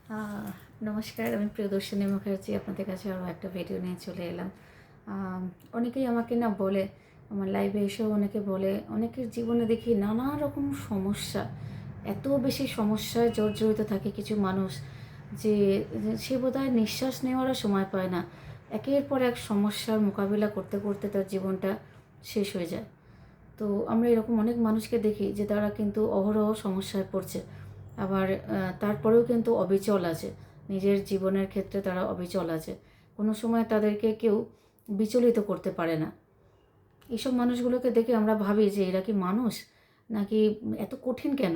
আহ, নমস্কার, আমি প্রিয়দর্শিনী মুখার্জি আপনাদের কাছে আরও একটা ভিডিও নিয়ে চলে এলাম। অনেকেই আমাকে না বলে, আমার লাইভে এসেও অনেকে বলে, অনেকের জীবনে দেখি নানা রকম সমস্যা, এত বেশি সমস্যায় জর্জরিত থাকে কিছু মানুষ যে সে বোধহয় নিঃশ্বাস নেওয়ারও সময় পায় না। একের পর এক সমস্যার মোকাবিলা করতে করতে তার জীবনটা শেষ হয়ে যায়। তো আমরা এরকম অনেক মানুষকে দেখি যে তারা কিন্তু অহরহ সমস্যায় পড়ছে, আবার তারপরেও কিন্তু অবিচল আছে, নিজের জীবনের ক্ষেত্রে তারা অবিচল আছে, কোনো সময় তাদেরকে কেউ বিচলিত করতে পারে না। এইসব মানুষগুলোকে দেখে আমরা ভাবি যে এরা কি মানুষ, নাকি এত কঠিন কেন?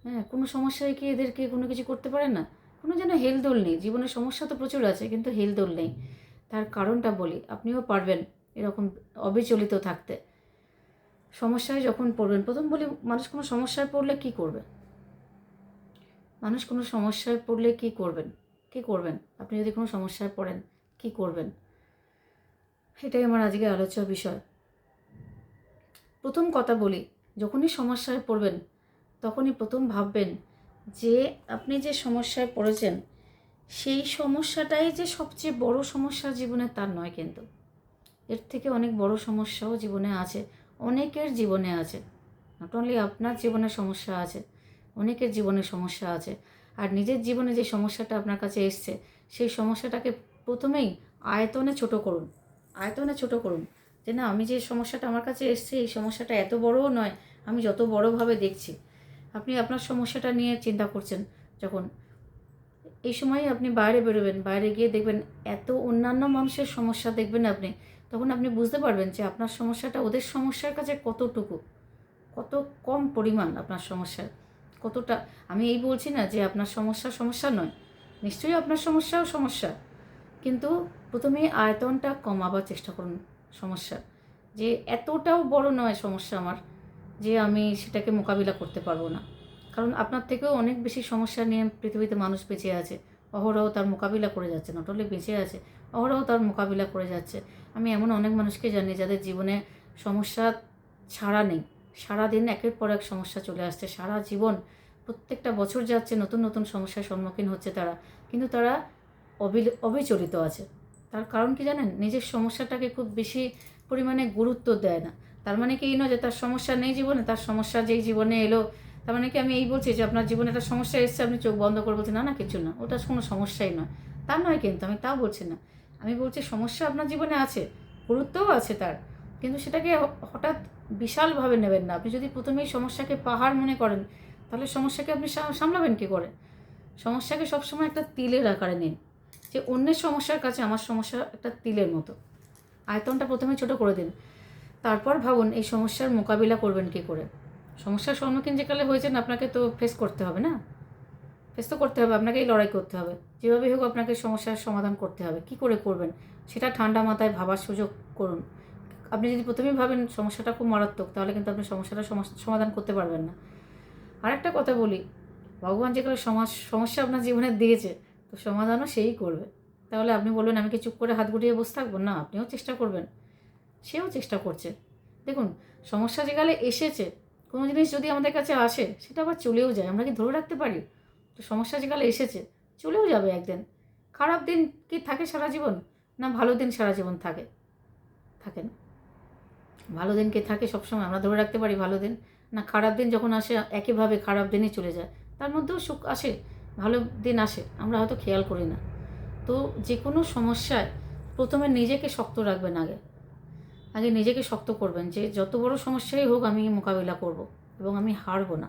হ্যাঁ, কোনো সমস্যায় কি এদেরকে কোনো কিছু করতে পারে না? কোনো যেন হেলদোল নেই, জীবনের সমস্যা তো প্রচুর আছে কিন্তু হেলদোল নেই। তার কারণটা বলি, আপনিও পারবেন এরকম অবিচলিত থাকতে। সমস্যায় যখন পড়বেন, প্রথম বলি, মানুষ কোনো সমস্যায় পড়লে কী করবে? মানুষ কোনো সমস্যায় পড়লে কী করবেন? কী করবেন? আপনি যদি কোনো সমস্যায় পড়েন, কী করবেন? এটাই আমার আজকে আলোচ্য বিষয়। প্রথম কথা বলি, যখনই সমস্যায় পড়বেন তখনই প্রথম ভাববেন যে আপনি যে সমস্যায় পড়েছেন সেই সমস্যাটাই যে সবচেয়ে বড় সমস্যা জীবনে, তার নয় কিন্তু। এর থেকে অনেক বড় সমস্যাও জীবনে আছে, অনেকের জীবনে আছে। নট অনলি আপনার জীবনে সমস্যা আছে, অনেকের জীবনে সমস্যা আছে। আর নিজের জীবনে যে সমস্যাটা আপনার কাছে এসছে, সেই সমস্যাটাকে প্রথমেই আয়তনে ছোট করুন। আয়তনে ছোট করুন যে না, আমি যে সমস্যাটা আমার কাছে এসছে এই সমস্যাটা এত বড়ও নয়, আমি যত বড়ভাবে দেখছি। আপনি আপনার সমস্যাটা নিয়ে চিন্তা করছেন যখন, এই সময়ই আপনি বাইরে বেরোবেন, বাইরে গিয়ে দেখবেন এত অন্যান্য মানুষের সমস্যা দেখবেন আপনি, তখন আপনি বুঝতে পারবেন যে আপনার সমস্যাটা ওদের সমস্যার কাছে কতটুকু, কত কম পরিমাণ আপনার সমস্যা, কতটা। আমি এই বলছি না যে আপনার সমস্যা সমস্যা নয়, নিশ্চয়ই আপনার সমস্যাও সমস্যা, কিন্তু প্রথমে আয়তনটা কমাবার চেষ্টা করুন সমস্যা, যে এতটাও বড় নয় সমস্যা আমার যে আমি সেটাকে মোকাবিলা করতে পারবো না। কারণ আপনার থেকেও অনেক বেশি সমস্যা নিয়ে পৃথিবীতে মানুষ বেঁচে আছে, অহরহ তার মোকাবিলা করে যাচ্ছে, নট অনলি বেঁচে আছে, অহরহ তার মোকাবিলা করে যাচ্ছে। আমি এমন অনেক মানুষকে জানি যাদের জীবনে সমস্যা ছাড়া নেই, সারাদিন একের পর এক সমস্যা চলে আসছে, সারা জীবন প্রত্যেকটা বছর যাচ্ছে, নতুন নতুন সমস্যার সম্মুখীন হচ্ছে তারা, কিন্তু তারা অবিচলিত আছে। তার কারণ কি জানেন? নিজের সমস্যাটাকে খুব বেশি পরিমাণে গুরুত্ব দেয় না। তার মানে কি এই নয় যে তার সমস্যা নেই জীবনে, তার সমস্যা যেই জীবনে এলো, তার মানে কি আমি এই বলছি যে আপনার জীবনে একটা সমস্যা এসছে আপনি চোখ বন্ধ করে বলছেন না না কিছু না, ওটা কোনো সমস্যাই নয়, তা নয় কিন্তু, আমি তাও বলছি না। আমি বলছি সমস্যা আপনার জীবনে আছে, গুরুত্বও আছে তার, কিন্তু সেটাকে হঠাৎ বিশালভাবে নেবেন না। আপনি যদি প্রথমেই সমস্যাকে পাহাড় মনে করেন, তাহলে সমস্যাকে আপনি সামলাবেন কী করে? সমস্যাকে সবসময় একটা তিলের আকারে নিন, যে অন্যের সমস্যার কাছে আমার সমস্যা একটা তিলের মতো। আয়তনটা প্রথমে ছোট করে দিন, তারপর ভাবুন এই সমস্যার মোকাবিলা করবেন কী করে। সমস্যার সম্মুখীন যেকালে হয়েছেন আপনাকে তো ফেস করতে হবে না, ফেস তো করতে হবে, আপনাকেই লড়াই করতে হবে, যেভাবেই হোক আপনাকে সমস্যার সমাধান করতে হবে। কী করে করবেন সেটা ঠান্ডা মাথায় ভাবার সুযোগ করুন। আপনি যদি প্রথমেই ভাবেন সমস্যাটা খুব মারাত্মক, তাহলে কিন্তু আপনি সমস্যাটা সমাধান করতে পারবেন না। আর একটা কথা বলি, ভগবান যেগুলো সমস্যা আপনার জীবনে দিয়েছে, তো সমাধানও সেই করবে। তাহলে আপনি বলবেন আমি কি চুপ করে হাত গুটিয়ে বসে থাকবো? না, আপনিও চেষ্টা করবেন, সেও চেষ্টা করছে। দেখুন, সমস্যা যেকালে এসেছে, কোনো জিনিস যদি আমাদের কাছে আসে সেটা আবার চলেও যায়, আমরা কি ধরে রাখতে পারি? তো সমস্যা যেকালে এসেছে চলেও যাবে একদিন। খারাপ দিন কি থাকে সারা জীবন? না ভালো দিন সারা জীবন থাকে? থাকে না। ভালো দিন কি থাকে সবসময়? আমরা ধরে রাখতে পারি ভালো দিন? না, খারাপ দিন যখন আসে একইভাবে খারাপ দিনই চলে যায়, তার মধ্যেও সুখ আসে, ভালো দিন আসে, আমরা হয়তো খেয়াল করি না। তো যে কোনো সমস্যায় প্রথমে নিজেকে শক্ত রাখবেন, আগে আগে নিজেকে শক্ত করবেন যে যত বড় সমস্যাই হোক আমি মোকাবিলা করব এবং আমি হারবো না।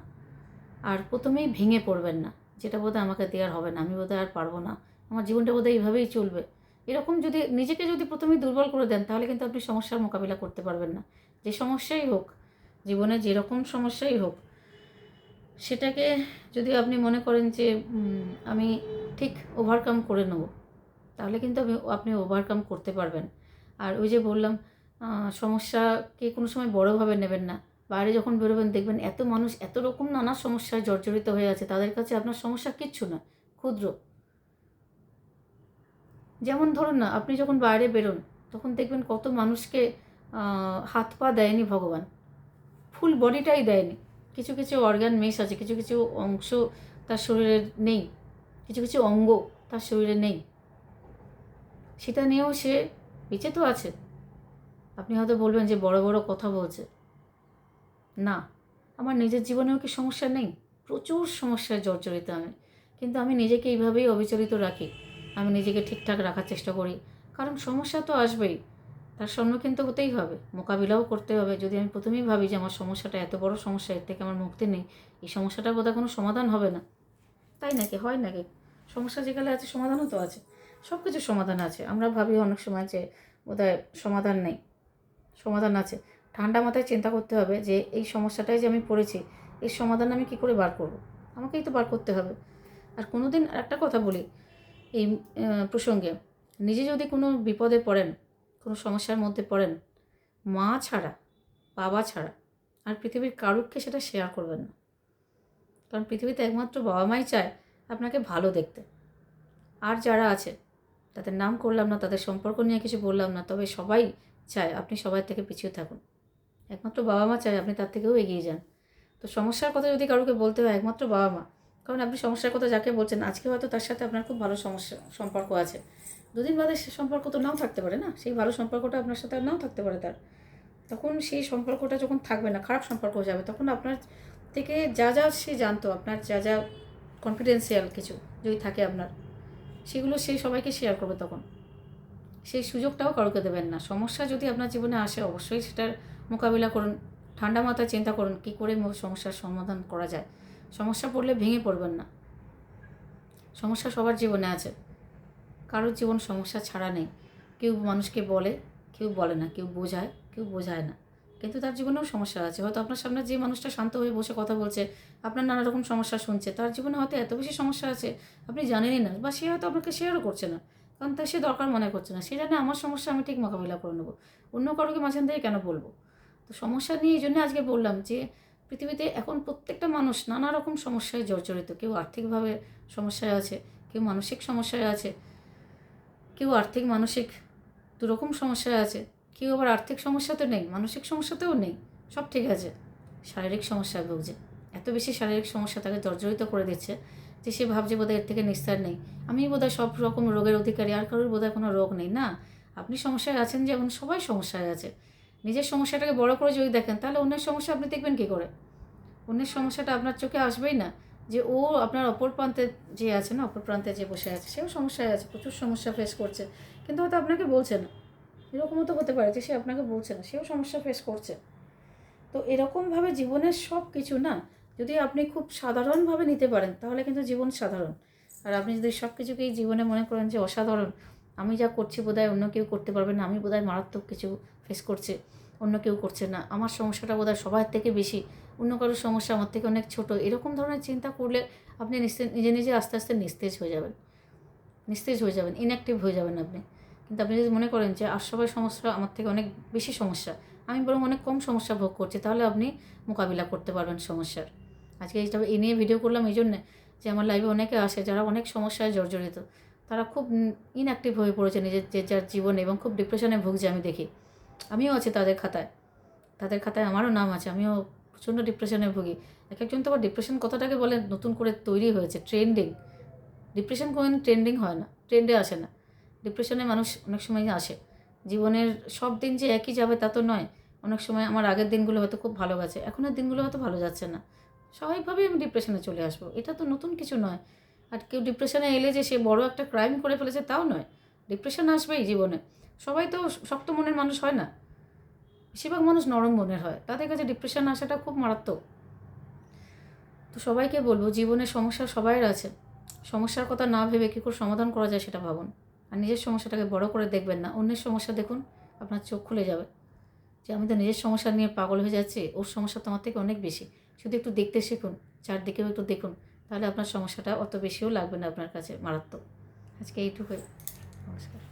আর প্রথমেই ভেঙে পড়বেন না, যেটা বোধহয় আমাকে দেওয়ার হবে না, আমি বোধহয় আর পারবো না, আমার জীবনটা বোধহয় এইভাবেই চলবে, এরকম যদি নিজেকে যদি প্রথমেই দুর্বল করে দেন, তাহলে কিন্তু আপনি সমস্যার মোকাবিলা করতে পারবেন না। যে সমস্যাই হোক, জীবনে যেরকম সমস্যাই হোক, সেটাকে যদি আপনি মনে করেন যে আমি ঠিক ওভারকাম করে নেব, তাহলে কিন্তু আপনি ওভারকাম করতে পারবেন। আর ওই যে বললাম, সমস্যাকে কোনো সময় বড়োভাবে নেবেন না। বাইরে যখন বেরোবেন দেখবেন এত মানুষ এত রকম নানা সমস্যায় জর্জরিত হয়ে আছে, তাদের কাছে আপনার সমস্যা কিচ্ছু না, ক্ষুদ্র। যেমন ধরুন না, আপনি যখন বাইরে বেরোন তখন দেখবেন কত মানুষকে হাত পা দেয়নি ভগবান, ফুল বডিটাই দেয়নি, কিছু কিছু অর্গান মিস আছে, কিছু কিছু অংশ তার শরীরের নেই, কিছু কিছু অঙ্গ তার শরীরে নেই, সেটা নিয়েও সে বেঁচে তো আছে। আপনি হয়তো বলবেন যে বড় বড় কথা বলছে। না, আমার নিজের জীবনেও কি সমস্যা নেই? প্রচুর সমস্যায় জর্জরিত আমি, কিন্তু আমি নিজেকে এইভাবেই অবিচলিত রাখি। আমি নিজেকে ঠিকঠাক রাখার চেষ্টা করি, কারণ সমস্যা তো আসবেই, তার সম্মুখীন তো হতেই হবে, মোকাবিলাও করতে হবে। যদি আমি প্রথমেই ভাবি যে আমার সমস্যাটা এত বড় সমস্যা, এর থেকে আমার মুক্তি নেই, এই সমস্যাটার বোধহয় কোনো সমাধান হবে না। তাই নাকি? হয় নাকি? সমস্যা যেখানে আছে সমাধানও তো আছে, সব কিছুর সমাধান আছে। আমরা ভাবি অনেক সময় যে বোধহয় সমাধান নেই, সমাধান আছে। ঠান্ডা মাথায় চিন্তা করতে হবে যে এই সমস্যাটায় যে আমি পড়েছি, এর সমাধান আমি কী করে বার করব? আমাকেই তো বার করতে হবে। আর কোনো দিন একটা কথা বলি এই প্রসঙ্গে, নিজে যদি কোনো বিপদে পড়েন, কোনো সমস্যার মধ্যে পড়েন, মা ছাড়া, বাবা ছাড়া আর পৃথিবীর কারুরকে সেটা শেয়ার করবেন না। কারণ পৃথিবীতে একমাত্র বাবা মাই চায় আপনাকে ভালো দেখতে। আর যারা আছে তাদের নাম করলাম না, তাদের সম্পর্ক নিয়ে কিছু বললাম না, তবে সবাই চায় আপনি সবার থেকে পিছিয়ে থাকুন। একমাত্র বাবা মা চায় আপনি তার থেকেও এগিয়ে যান। তো সমস্যার কথা যদি কারোকে বলতে হয়, একমাত্র বাবা মা। কারণ আপনি সমস্যার কথা যাকে বলছেন, আজকে হয়তো তার সাথে আপনার খুব ভালো সম্পর্ক আছে, দুদিন বাদে সে সম্পর্ক তো নাও থাকতে পারে না, সেই ভালো সম্পর্কটা আপনার সাথে আর নাও থাকতে পারে তার। তখন সেই সম্পর্কটা যখন থাকবে না, খারাপ সম্পর্ক হয়ে যাবে, তখন আপনার থেকে যা যা সে জানতো, আপনার যা যা কনফিডেন্সিয়াল কিছু যদি থাকে আপনার, সেগুলো সেই সবাইকে শেয়ার করবে। তখন সেই সুযোগটাও কারোকে দেবেন না। সমস্যা যদি আপনার জীবনে আসে, অবশ্যই সেটার মোকাবিলা করুন, ঠান্ডা মাথায় চিন্তা করুন কী করে সমস্যার সমাধান করা যায়। সমস্যা পড়লে ভেঙে পড়বেন না। সমস্যা সবার জীবনে আছে, কারোর জীবন সমস্যা ছাড়া নেই। কেউ মানুষকে বলে, কেউ বলে না, কেউ বোঝায়, কেউ বোঝায় না, কিন্তু তার জীবনেও সমস্যা আছে। হয়তো আপনার সামনে যে মানুষটা শান্ত হয়ে বসে কথা বলছে, আপনার নানা রকম সমস্যা শুনছে, তার জীবনে হয়তো এত বেশি সমস্যা আছে আপনি জানেনই না, বা সে হয়তো আপনাকে শেয়ারও করছে না, কারণ তার সে দরকার মনে করছে না। সে জানে আমার সমস্যা আমি ঠিক মোকাবিলা করে নেবো, অন্য কারোকে মাঝখান থেকে কেন বলবো? তো সমস্যা নিয়ে এই জন্য আজকে বললাম যে পৃথিবীতে এখন প্রত্যেকটা মানুষ নানা রকম সমস্যায় জর্জরিত। কেউ আর্থিকভাবে সমস্যায় আছে, কেউ মানসিক সমস্যায় আছে, কেউ আর্থিক মানসিক দুরকম সমস্যায় আছে, কেউ আবার আর্থিক সমস্যাতে নেই, মানসিক সমস্যাতেও নেই, সব ঠিক আছে, শারীরিক সমস্যায় ভুগছে। এত বেশি শারীরিক সমস্যা তাকে জর্জরিত করে দিচ্ছে যে সে ভাবছে বোধহয় এর থেকে নিস্তার নেই, আমি বোধহয় সব রকম রোগের অধিকারী, আর কারোর বোধহয় কোনো রোগ নেই। না, আপনি সমস্যায় আছেন, যেমন সবাই সমস্যায় আছে। নিজের সমস্যাটাকে বড় করে যদি দেখেন, তাহলে অন্যের সমস্যা আপনি দেখবেন কী করে? অন্যের সমস্যাটা আপনার চোখে আসবেই না। যে ও আপনার অপর প্রান্তে যে আছে না, অপর প্রান্তে যে বসে আছে, সেও সমস্যায় আছে, প্রচুর সমস্যা ফেস করছে, কিন্তু হয়তো আপনাকে বলছে না। এরকমও তো হতে পারে যে সে আপনাকে বলছে না, সেও সমস্যা ফেস করছে। তো এরকমভাবে জীবনের সব কিছু না, যদি আপনি খুব সাধারণভাবে নিতে পারেন, তাহলে কিন্তু জীবন সাধারণ। আর আপনি যদি সব কিছুকেই জীবনে মনে করেন যে অসাধারণ, আমি যা করছি বোধহয় অন্য কেউ করতে পারবে না, আমি বোধহয় মারাত্মক কিছু ফেস করছে, অন্য কেউ করছে না, আমার সমস্যাটা বোধহয় সবার থেকে বেশি, অন্য কারোর সমস্যা আমার থেকে অনেক ছোট, এরকম ধরনের চিন্তা করলে আপনি নিজে নিজে আস্তে আস্তে নিস্তেজ হয়ে যাবেন, ইনঅ্যাক্টিভ হয়ে যাবেন আপনি। কিন্তু আপনি যদি মনে করেন যে আর সবার সমস্যা আমার থেকে অনেক বেশি সমস্যা, আমি বরং অনেক কম সমস্যা ভোগ করছি, তাহলে আপনি মোকাবিলা করতে পারবেন সমস্যার। আজকে এই নিয়ে ভিডিও করলাম এই জন্যে যে আমার লাইভে অনেকে আসে যারা অনেক সমস্যায় জর্জরিত, তারা খুব ইনঅ্যাক্টিভ হয়ে পড়েছে নিজের যার জীবনে, এবং খুব ডিপ্রেশনে ভুগছে। আমি দেখি, আমিও আছি তাদের খাতায় আমারও নাম আছে, আমিও প্রচণ্ড ডিপ্রেশনে ভুগি। এক একজন তো আবার ডিপ্রেশন কথাটাকে বলে নতুন করে তৈরি হয়েছে, ট্রেন্ডিং। ডিপ্রেশন কোনোদিন ট্রেন্ডিং হয় না, ট্রেন্ডে আসে না। ডিপ্রেশনে মানুষ অনেক সময় আসে, জীবনের সব দিন যে একই যাবে তা তো নয়। অনেক সময় আমার আগের দিনগুলো হয়তো খুব ভালো গেছে, এখনের দিনগুলো হয়তো ভালো যাচ্ছে না, স্বাভাবিকভাবেই আমি ডিপ্রেশনে চলে আসবো, এটা তো নতুন কিছু নয়। আর কেউ ডিপ্রেশনে এলে যে সে বড় একটা ক্রাইম করে ফেলেছে তাও নয়, ডিপ্রেশন আসবেই জীবনে। সবাই তো শক্ত মনের মানুষ হয় না, বেশিরভাগ মানুষ নরম মনের হয়, তাদের কাছে ডিপ্রেশন আসাটা খুব মারাত্মক। তো সবাইকে বলবো, জীবনের সমস্যা সবাইয়ের আছে, সমস্যার কথা না ভেবে কী করে সমাধান করা যায় সেটা ভাবুন। আর নিজের সমস্যাটাকে বড় করে দেখবেন না, অন্যের সমস্যা দেখুন, আপনার চোখ খুলে যাবে যে আমি তো নিজের সমস্যা নিয়ে পাগল হয়ে যাচ্ছি, ওর সমস্যা তোমার থেকে অনেক বেশি। শুধু একটু দেখতে শিখুন, চারদিকেও একটু দেখুন, তাহলে আপনার সমস্যাটা অত বেশিও লাগবে না আপনার কাছে মারাত্মক। আজকে এইটুকুই, নমস্কার।